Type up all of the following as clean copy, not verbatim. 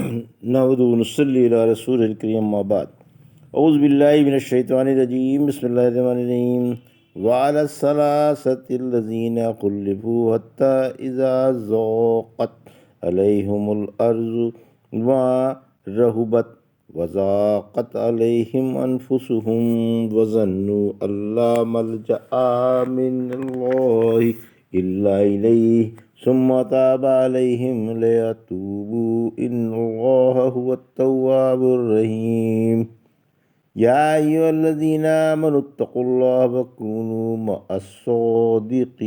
نحمد ونصلی علی رسول الکریم اما بعد اعوذ باللہ من الشیطان الرجیم بسم اللہ الرحمن الرحیم وعلی الثلاثة الذین خلفوا حتی اذا ضاقت علیہم الارض بما رحبت وضاقت علیہم انفسهم وظنوا ان لا ملجأ من اللہ الا الیہ ثم تاب علیہم لیتوبوا ان اللہ هو التواب الرحیم یا ایھا الذین آمنوا اتقوا اللہ وکونوا مع الصادقین۔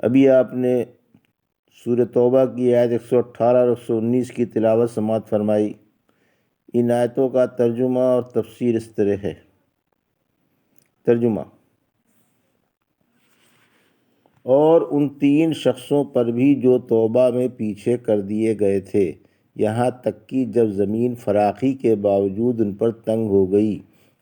ابھی آپ نے سورہ توبہ کی آیت 118 اور 119 کی تلاوت سماعت فرمائی۔ ان آیتوں کا ترجمہ اور تفسیر اس طرح ہے۔ ترجمہ: اور ان 3 شخصوں پر بھی جو توبہ میں پیچھے کر دیے گئے تھے، یہاں تک کہ جب زمین فراخی کے باوجود ان پر تنگ ہو گئی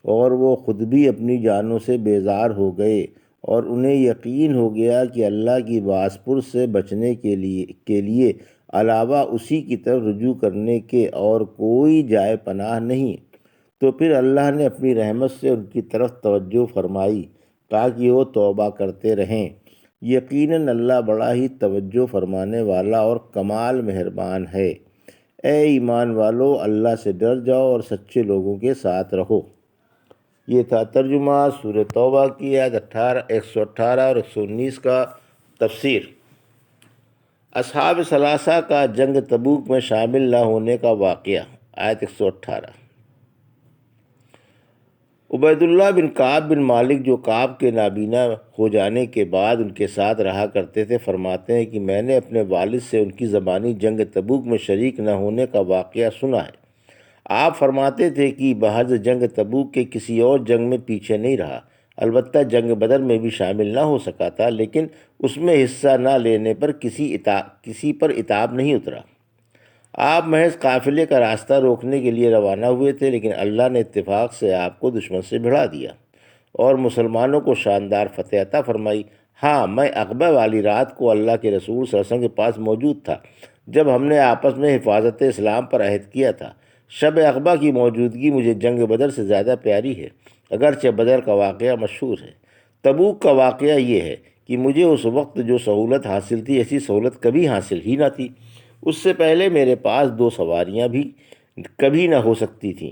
اور وہ خود بھی اپنی جانوں سے بیزار ہو گئے اور انہیں یقین ہو گیا کہ اللہ کی باس پرس سے بچنے کے لیے علاوہ اسی کی طرف رجوع کرنے کے اور کوئی جائے پناہ نہیں، تو پھر اللہ نے اپنی رحمت سے ان کی طرف توجہ فرمائی تاکہ وہ توبہ کرتے رہیں۔ یقیناً اللہ بڑا ہی توجہ فرمانے والا اور کمال مہربان ہے۔ اے ایمان والو، اللہ سے ڈر جاؤ اور سچے لوگوں کے ساتھ رہو۔ یہ تھا ترجمہ سورہ توبہ کی آیت 118 اور 119 کا تفسیر۔ اصحاب ثلاثہ کا جنگ تبوک میں شامل نہ ہونے کا واقعہ۔ آیت 118۔ عبید اللہ بن کعب بن مالک، جو کعب کے نابینا ہو جانے کے بعد ان کے ساتھ رہا کرتے تھے، فرماتے ہیں کہ میں نے اپنے والد سے ان کی زبانی جنگ تبوک میں شریک نہ ہونے کا واقعہ سنا ہے۔ آپ فرماتے تھے کہ بحث جنگ تبوک کے کسی اور جنگ میں پیچھے نہیں رہا، البتہ جنگ بدر میں بھی شامل نہ ہو سکا تھا، لیکن اس میں حصہ نہ لینے پر کسی پر عتاب نہیں اترا۔ آپ محض قافلے کا راستہ روکنے کے لیے روانہ ہوئے تھے، لیکن اللہ نے اتفاق سے آپ کو دشمن سے بھڑا دیا اور مسلمانوں کو شاندار فتح عطا فرمائی۔ ہاں، میں عقبہ والی رات کو اللہ کے رسول صلی اللہ علیہ وسلم کے پاس موجود تھا جب ہم نے آپس میں حفاظت اسلام پر عہد کیا تھا۔ شب عقبہ کی موجودگی مجھے جنگ بدر سے زیادہ پیاری ہے، اگرچہ بدر کا واقعہ مشہور ہے۔ تبوک کا واقعہ یہ ہے کہ مجھے اس وقت جو سہولت حاصل تھی، ایسی سہولت کبھی حاصل ہی نہ تھی۔ اس سے پہلے میرے پاس 2 سواریاں بھی کبھی نہ ہو سکتی تھیں،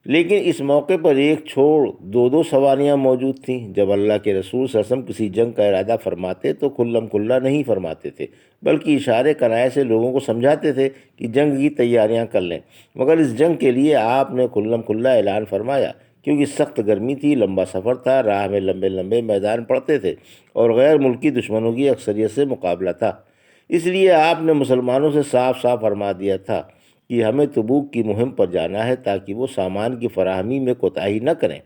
لیکن اس موقع پر ایک چھوڑ 2 سواریاں موجود تھیں۔ جب اللہ کے رسول صلی اللہ علیہ وسلم کسی جنگ کا ارادہ فرماتے تو کھلم کھلا نہیں فرماتے تھے، بلکہ اشارے کنائے سے لوگوں کو سمجھاتے تھے کہ جنگ کی تیاریاں کر لیں۔ مگر اس جنگ کے لیے آپ نے کھلم کھلا اعلان فرمایا، کیونکہ سخت گرمی تھی، لمبا سفر تھا، راہ میں لمبے لمبے میدان پڑتے تھے اور غیر ملکی دشمنوں کی اکثریت سے مقابلہ تھا۔ اس لیے آپ نے مسلمانوں سے صاف صاف فرما دیا تھا کہ ہمیں تبوک کی مہم پر جانا ہے تاکہ وہ سامان کی فراہمی میں کوتاہی نہ کریں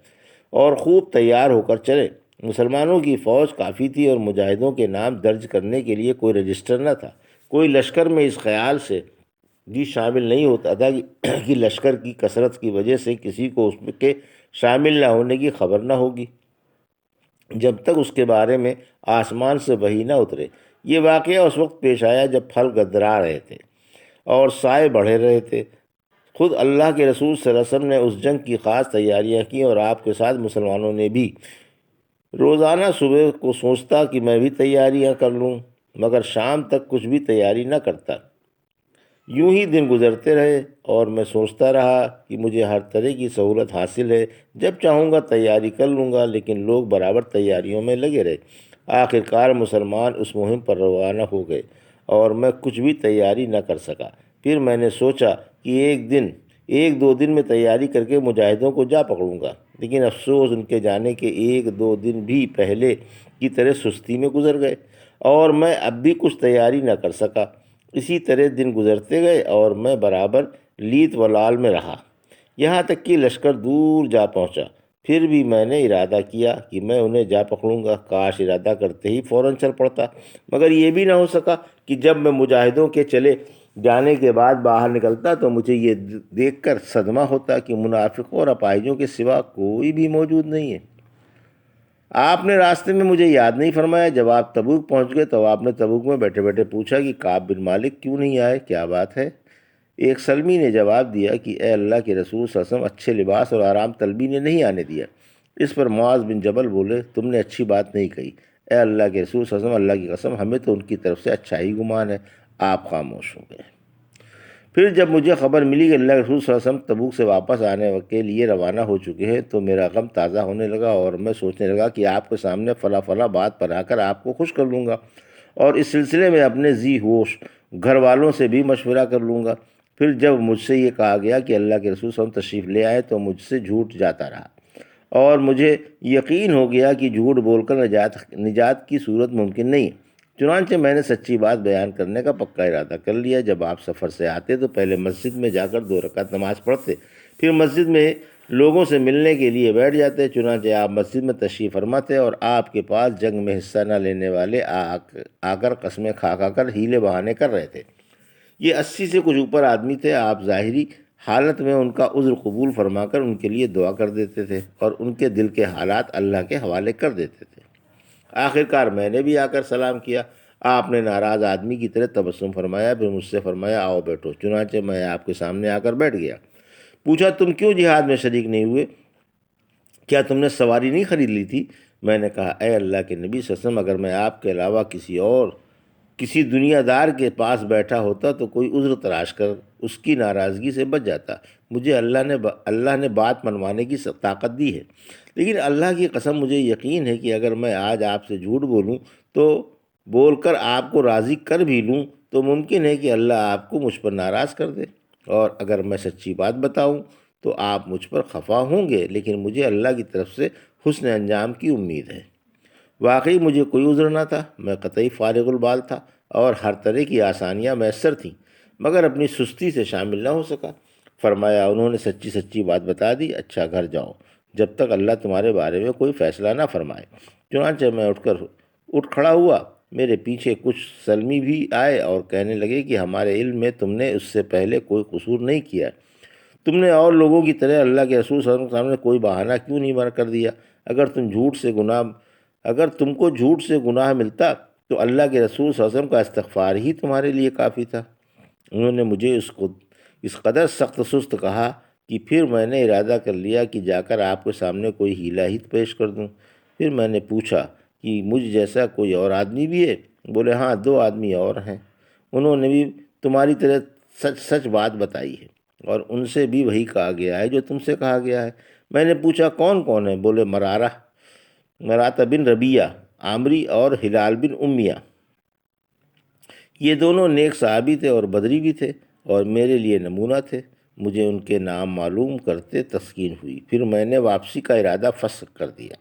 اور خوب تیار ہو کر چلیں۔ مسلمانوں کی فوج کافی تھی اور مجاہدوں کے نام درج کرنے کے لیے کوئی رجسٹر نہ تھا۔ کوئی لشکر میں اس خیال سے بھی شامل نہیں ہوتا تھا کہ لشکر کی کثرت کی وجہ سے کسی کو اس کے شامل نہ ہونے کی خبر نہ ہوگی جب تک اس کے بارے میں آسمان سے وحی نہ اترے۔ یہ واقعہ اس وقت پیش آیا جب پھل گدرا رہے تھے اور سائے بڑھے رہے تھے۔ خود اللہ کے رسول صلی اللہ علیہ وسلم نے اس جنگ کی خاص تیاریاں کیں اور آپ کے ساتھ مسلمانوں نے بھی۔ روزانہ صبح کو سوچتا کہ میں بھی تیاریاں کر لوں، مگر شام تک کچھ بھی تیاری نہ کرتا۔ یوں ہی دن گزرتے رہے اور میں سوچتا رہا کہ مجھے ہر طرح کی سہولت حاصل ہے، جب چاہوں گا تیاری کر لوں گا، لیکن لوگ برابر تیاریوں میں لگے رہے۔ آخرکار مسلمان اس مہم پر روانہ ہو گئے اور میں کچھ بھی تیاری نہ کر سکا۔ پھر میں نے سوچا کہ ایک دو دن میں تیاری کر کے مجاہدوں کو جا پکڑوں گا، لیکن افسوس ان کے جانے کے 1-2 دن بھی پہلے کی طرح سستی میں گزر گئے اور میں اب بھی کچھ تیاری نہ کر سکا۔ اسی طرح دن گزرتے گئے اور میں برابر لیت و لال میں رہا، یہاں تک کہ لشکر دور جا پہنچا۔ پھر بھی میں نے ارادہ کیا کہ میں انہیں جا پکڑوں گا، کاش ارادہ کرتے ہی فوراً چل پڑتا، مگر یہ بھی نہ ہو سکا کہ جب میں مجاہدوں کے چلے جانے کے بعد باہر نکلتا تو مجھے یہ دیکھ کر صدمہ ہوتا کہ منافقوں اور اپاہجوں کے سوا کوئی بھی موجود نہیں ہے۔ آپ نے راستے میں مجھے یاد نہیں فرمایا۔ جب آپ تبوک پہنچ گئے تو آپ نے تبوک میں بیٹھے بیٹھے پوچھا کہ کعب بن مالک کیوں نہیں آئے، کیا بات ہے؟ ایک سلمی نے جواب دیا کہ اے اللہ کے رسول صلی اللہ علیہ وسلم، اچھے لباس اور آرام طلبی نے نہیں آنے دیا۔ اس پر معاذ بن جبل بولے، تم نے اچھی بات نہیں کہی، اے اللہ کے رسول صلی اللہ علیہ وسلم، اللہ کی قسم ہمیں تو ان کی طرف سے اچھا ہی گمان ہے۔ آپ خاموش ہو گئے۔ پھر جب مجھے خبر ملی کہ اللہ کے رسول صلی اللہ علیہ وسلم تبوک سے واپس آنے کے لیے روانہ ہو چکے ہیں تو میرا غم تازہ ہونے لگا، اور میں سوچنے لگا کہ آپ کے سامنے فلاں فلاں بات بنا کر آپ کو خوش کر لوں گا، اور اس سلسلے میں اپنے ذی ہوش گھر والوں سے بھی مشورہ کر لوں گا۔ پھر جب مجھ سے یہ کہا گیا کہ اللہ کے رسول صلی اللہ علیہ وسلم تشریف لے آئے تو مجھ سے جھوٹ جاتا رہا، اور مجھے یقین ہو گیا کہ جھوٹ بول کر نجات کی صورت ممکن نہیں۔ چنانچہ میں نے سچی بات بیان کرنے کا پکا ارادہ کر لیا۔ جب آپ سفر سے آتے تو پہلے مسجد میں جا کر 2 رکعت نماز پڑھتے، پھر مسجد میں لوگوں سے ملنے کے لیے بیٹھ جاتے۔ چنانچہ آپ مسجد میں تشریف فرماتے اور آپ کے پاس جنگ میں حصہ نہ لینے والے آ کر قسمیں کھا کر ہیلے بہانے کر رہے تھے۔ یہ 80 سے کچھ اوپر آدمی تھے۔ آپ ظاہری حالت میں ان کا عذر قبول فرما کر ان کے لیے دعا کر دیتے تھے اور ان کے دل کے حالات اللہ کے حوالے کر دیتے تھے۔ آخرکار میں نے بھی آ کر سلام کیا۔ آپ نے ناراض آدمی کی طرح تبسم فرمایا، پھر مجھ سے فرمایا آؤ بیٹھو۔ چنانچہ میں آپ کے سامنے آ کر بیٹھ گیا۔ پوچھا تم کیوں جہاد میں شریک نہیں ہوئے؟ کیا تم نے سواری نہیں خرید لی تھی؟ میں نے کہا اے اللہ کے نبی صلی اللہ علیہ وسلم، اگر میں آپ کے علاوہ کسی دنیا دار کے پاس بیٹھا ہوتا تو کوئی عذر تراش کر اس کی ناراضگی سے بچ جاتا۔ مجھے اللہ نے بات منوانے کی طاقت دی ہے، لیکن اللہ کی قسم مجھے یقین ہے کہ اگر میں آج آپ سے جھوٹ بولوں تو بول کر آپ کو راضی کر بھی لوں تو ممکن ہے کہ اللہ آپ کو مجھ پر ناراض کر دے، اور اگر میں سچی بات بتاؤں تو آپ مجھ پر خفا ہوں گے، لیکن مجھے اللہ کی طرف سے حسن انجام کی امید ہے۔ واقعی مجھے کوئی عذر نہ تھا، میں قطعی فارغ البال تھا اور ہر طرح کی آسانیاں میسر تھیں، مگر اپنی سستی سے شامل نہ ہو سکا۔ فرمایا انہوں نے سچی سچی بات بتا دی، اچھا گھر جاؤ جب تک اللہ تمہارے بارے میں کوئی فیصلہ نہ فرمائے۔ چنانچہ میں اٹھ کھڑا ہوا۔ میرے پیچھے کچھ سلمی بھی آئے اور کہنے لگے کہ ہمارے علم میں تم نے اس سے پہلے کوئی قصور نہیں کیا، تم نے اور لوگوں کی طرح اللہ کے رسول صلی اللہ علیہ وسلم کے سامنے کوئی بہانہ کیوں نہیں بنا کر دیا؟ اگر تم کو جھوٹ سے گناہ ملتا تو اللہ کے رسول صلی اللہ علیہ وسلم کا استغفار ہی تمہارے لیے کافی تھا۔ انہوں نے مجھے اس قدر سخت سست کہا کہ پھر میں نے ارادہ کر لیا کہ جا کر آپ کے سامنے کوئی ہیلا ہی پیش کر دوں۔ پھر میں نے پوچھا کہ مجھ جیسا کوئی اور آدمی بھی ہے؟ بولے ہاں 2 آدمی اور ہیں، انہوں نے بھی تمہاری طرح سچ بات بتائی ہے، اور ان سے بھی وہی کہا گیا ہے جو تم سے کہا گیا ہے۔ میں نے پوچھا کون کون ہے؟ بولے مرارہ بن ربیہ عامری اور ہلال بن امیہ، یہ دونوں نیک صحابی تھے اور بدری بھی تھے اور میرے لیے نمونہ تھے۔ مجھے ان کے نام معلوم کرتے تسکین ہوئی، پھر میں نے واپسی کا ارادہ فسخ کر دیا۔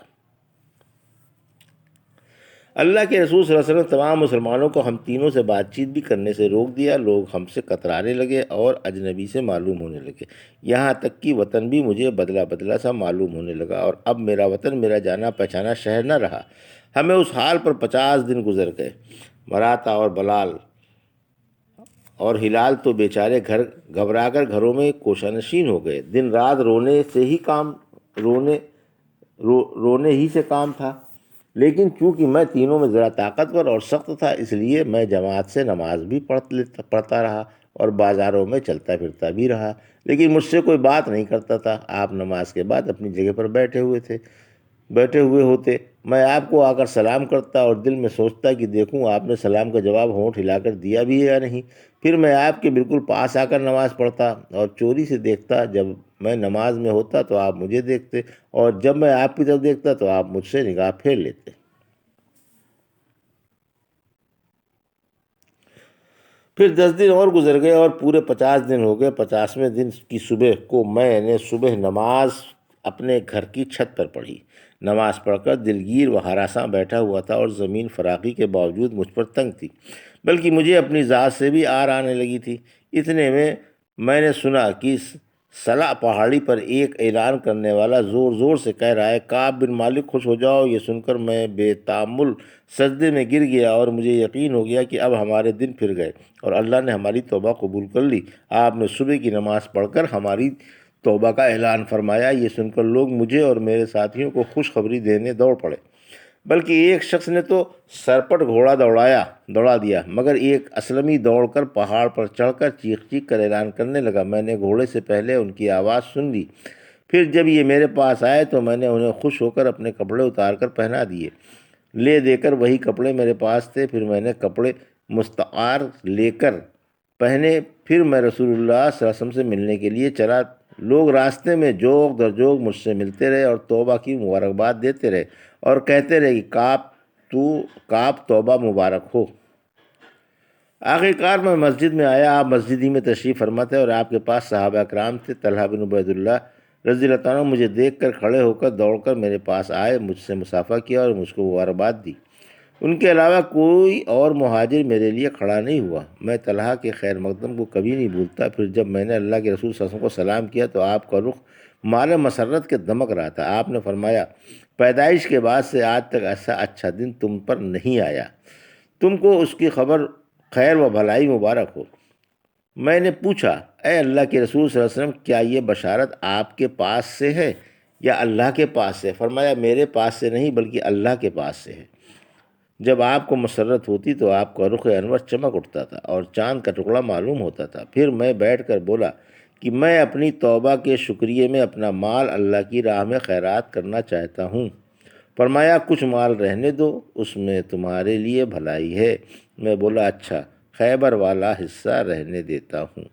اللہ کے رسول صلی اللہ علیہ وسلم تمام مسلمانوں کو ہم تینوں سے بات چیت بھی کرنے سے روک دیا۔ لوگ ہم سے کترانے لگے اور اجنبی سے معلوم ہونے لگے، یہاں تک کہ وطن بھی مجھے بدلا بدلا سا معلوم ہونے لگا، اور اب میرا وطن میرا جانا پہچانا شہر نہ رہا۔ ہمیں اس حال پر 50 دن گزر گئے۔ مراتا اور بلال اور ہلال تو بیچارے گھبرا کر گھروں میں کوشہ نشین ہو گئے۔ دن رات رونے ہی سے کام تھا، لیکن چونکہ میں تینوں میں ذرا طاقتور اور سخت تھا، اس لیے میں جماعت سے نماز بھی پڑھتا رہا اور بازاروں میں چلتا پھرتا بھی رہا، لیکن مجھ سے کوئی بات نہیں کرتا تھا۔ آپ نماز کے بعد اپنی جگہ پر بیٹھے ہوئے ہوتے، میں آپ کو آ کر سلام کرتا اور دل میں سوچتا کہ دیکھوں آپ نے سلام کا جواب ہونٹ ہلا کر دیا بھی ہے یا نہیں۔ پھر میں آپ کے بالکل پاس آ کر نماز پڑھتا اور چوری سے دیکھتا، جب میں نماز میں ہوتا تو آپ مجھے دیکھتے، اور جب میں آپ کی طرف دیکھتا تو آپ مجھ سے نگاہ پھیر لیتے۔ پھر 10 دن اور گزر گئے اور پورے 50 دن ہو گئے۔ 50ویں دن کی صبح کو میں نے صبح نماز اپنے گھر کی چھت پر پڑھی۔ نماز پڑھ کر دلگیر و ہراساں بیٹھا ہوا تھا اور زمین فراخی کے باوجود مجھ پر تنگ تھی، بلکہ مجھے اپنی ذات سے بھی آر آنے لگی تھی۔ اتنے میں نے سنا کہ سلا پہاڑی پر ایک اعلان کرنے والا زور زور سے کہہ رہا ہے کعب بن مالک خوش ہو جاؤ۔ یہ سن کر میں بے تامل سجدے میں گر گیا اور مجھے یقین ہو گیا کہ اب ہمارے دن پھر گئے اور اللہ نے ہماری توبہ قبول کر لی۔ آپ نے صبح کی نماز پڑھ کر ہماری توبہ کا اعلان فرمایا۔ یہ سن کر لوگ مجھے اور میرے ساتھیوں کو خوشخبری دینے دوڑ پڑے۔ بلکہ ایک شخص نے تو سرپٹ گھوڑا دوڑا دیا، مگر ایک اسلمی دوڑ کر پہاڑ پر چڑھ کر چیخ چیخ کر اعلان کرنے لگا۔ میں نے گھوڑے سے پہلے ان کی آواز سن لی، پھر جب یہ میرے پاس آئے تو میں نے انہیں خوش ہو کر اپنے کپڑے اتار کر پہنا دیے، لے دے کر وہی کپڑے میرے پاس تھے۔ پھر میں نے کپڑے مستعار لے کر پہنے، پھر میں رسول اللہ صلی اللہ علیہ وسلم سے ملنے کے لیے چلا۔ لوگ راستے میں جوق در جوق مجھ سے ملتے رہے اور توبہ کی مبارکباد دیتے رہے اور کہتے رہے کہ کعب توبہ مبارک ہو۔ آخر کار میں مسجد میں آیا، آپ مسجد ہی میں تشریف فرما تھے اور آپ کے پاس صحابہ اکرام تھے۔ طلحہ بن عبید اللہ رضی اللہ عنہ مجھے دیکھ کر کھڑے ہو کر دوڑ کر میرے پاس آئے، مجھ سے مصافحہ کیا اور مجھ کو مبارکباد دی۔ ان کے علاوہ کوئی اور مہاجر میرے لیے کھڑا نہیں ہوا۔ میں طلحہ کے خیر مقدم کو کبھی نہیں بھولتا۔ پھر جب میں نے اللہ کے رسول صلی اللہ علیہ وسلم کو سلام کیا تو آپ کا رخ مال مسرت کے دمک رہا تھا۔ آپ نے فرمایا، پیدائش کے بعد سے آج تک ایسا اچھا دن تم پر نہیں آیا، تم کو اس کی خبر خیر و بھلائی مبارک ہو۔ میں نے پوچھا، اے اللہ کے رسول صلی اللہ علیہ وسلم، کیا یہ بشارت آپ کے پاس سے ہے یا اللہ کے پاس سے؟ فرمایا، میرے پاس سے نہیں بلکہ اللہ کے پاس سے ہے۔ جب آپ کو مسرت ہوتی تو آپ کا رخ انور چمک اٹھتا تھا اور چاند کا ٹکڑا معلوم ہوتا تھا۔ پھر میں بیٹھ کر بولا کہ میں اپنی توبہ کے شکریے میں اپنا مال اللہ کی راہ میں خیرات کرنا چاہتا ہوں۔ فرمایا، کچھ مال رہنے دو، اس میں تمہارے لیے بھلائی ہے۔ میں بولا، اچھا، خیبر والا حصہ رہنے دیتا ہوں۔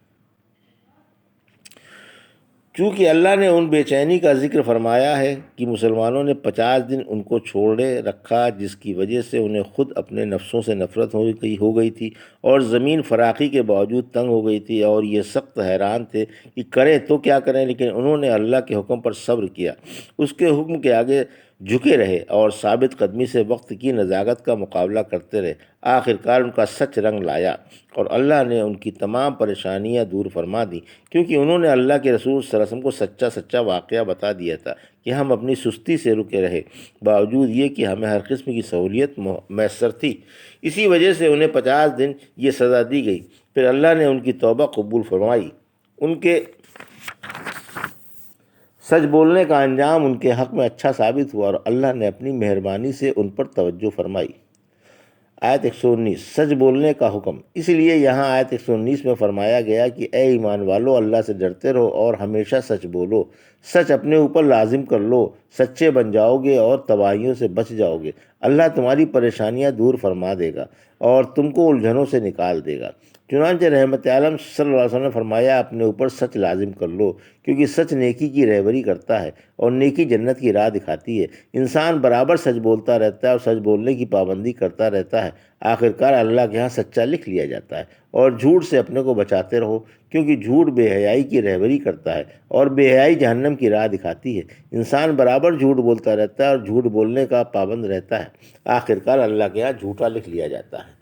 چونکہ اللہ نے ان بے چینی کا ذکر فرمایا ہے کہ مسلمانوں نے 50 دن ان کو چھوڑے رکھا، جس کی وجہ سے انہیں خود اپنے نفسوں سے نفرت ہو گئی تھی اور زمین فراخی کے باوجود تنگ ہو گئی تھی، اور یہ سخت حیران تھے کہ کریں تو کیا کریں، لیکن انہوں نے اللہ کے حکم پر صبر کیا، اس کے حکم کے آگے جھکے رہے اور ثابت قدمی سے وقت کی نزاکت کا مقابلہ کرتے رہے۔ آخر کار ان کا سچ رنگ لایا اور اللہ نے ان کی تمام پریشانیاں دور فرما دیں، کیونکہ انہوں نے اللہ کے رسول صلی اللہ علیہ وسلم کو سچا واقعہ بتا دیا تھا کہ ہم اپنی سستی سے رکے رہے، باوجود یہ کہ ہمیں ہر قسم کی سہولیت میسر تھی۔ اسی وجہ سے انہیں 50 دن یہ سزا دی گئی۔ پھر اللہ نے ان کی توبہ قبول فرمائی، ان کے سچ بولنے کا انجام ان کے حق میں اچھا ثابت ہوا اور اللہ نے اپنی مہربانی سے ان پر توجہ فرمائی۔ آیت 119، سچ بولنے کا حکم۔ اس لیے یہاں آیت 119 میں فرمایا گیا کہ اے ایمان والو، اللہ سے ڈرتے رہو اور ہمیشہ سچ بولو، سچ اپنے اوپر لازم کر لو، سچے بن جاؤ گے اور تباہیوں سے بچ جاؤ گے۔ اللہ تمہاری پریشانیاں دور فرما دے گا اور تم کو الجھنوں سے نکال دے گا۔ چنانچہ رحمت عالم صلی اللہ علیہ وسلم نے فرمایا، اپنے اوپر سچ لازم کر لو، کیونکہ سچ نیکی کی رہبری کرتا ہے اور نیکی جنت کی راہ دکھاتی ہے۔ انسان برابر سچ بولتا رہتا ہے اور سچ بولنے کی پابندی کرتا رہتا ہے، آخرکار اللہ کے ہاں سچا لکھ لیا جاتا ہے۔ اور جھوٹ سے اپنے کو بچاتے رہو، کیونکہ جھوٹ بے حیائی کی رہبری کرتا ہے اور بے حیائی جہنم کی راہ دکھاتی ہے۔ انسان برابر جھوٹ بولتا رہتا ہے اور جھوٹ بولنے کا پابند رہتا ہے، آخرکار اللہ کے ہاں جھوٹا لکھ لیا جاتا ہے۔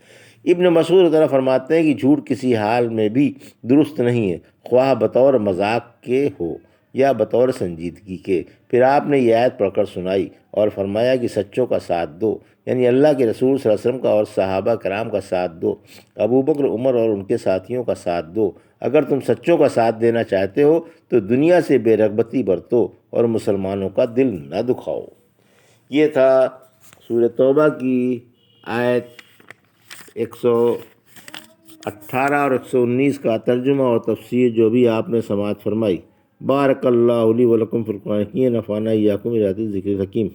ابن مسعود رضی اللہ فرماتے ہیں کہ جھوٹ کسی حال میں بھی درست نہیں ہے، خواہ بطور مذاق کے ہو یا بطور سنجیدگی کے۔ پھر آپ نے یہ آیت پڑھ کر سنائی اور فرمایا کہ سچوں کا ساتھ دو، یعنی اللہ کے رسول صلی اللہ علیہ وسلم کا اور صحابہ کرام کا ساتھ دو، ابوبکر، عمر اور ان کے ساتھیوں کا ساتھ دو۔ اگر تم سچوں کا ساتھ دینا چاہتے ہو تو دنیا سے بے رغبتی برتو اور مسلمانوں کا دل نہ دکھاؤ۔ یہ تھا سورہ توبہ کی آیت 118 اور 119 کا ترجمہ اور تفسیر جو بھی آپ نے سماعت فرمائی۔ بارک اللہ لی و لکم فی القرآن، نفعنا ایاکم بآیات الذکر الحکیم۔